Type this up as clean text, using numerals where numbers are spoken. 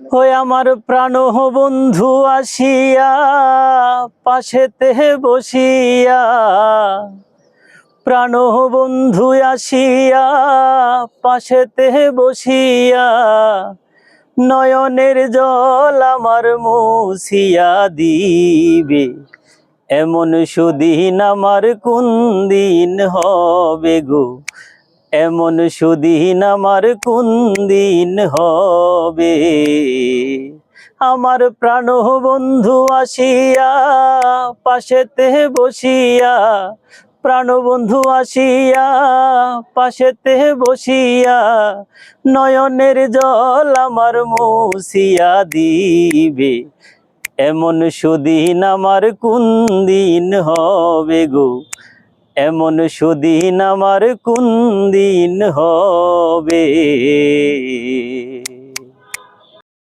ওই আমার প্রাণ বন্ধু আসিয়া পাশেতে বসিয়া, প্রাণ বন্ধু আসিয়া পাশেতে বসিয়া, নয়নের জল আমার মুছিয়া দিবে। এমন সুদিন আমার কোন দিন হবে গো, এমন সুদিন আমার কোন দিন হবে। আমার প্রাণ বন্ধু আসিয়া পাশেতে বসিয়া, প্রাণ বন্ধু আসিয়া পাশেতে বসিয়া, নয়নের জল আমার মুছিয়া দিবে। এমন সুদিন আমার কোন দিন হবে গো, এমন সুদিন আমার কোন দিন হবে।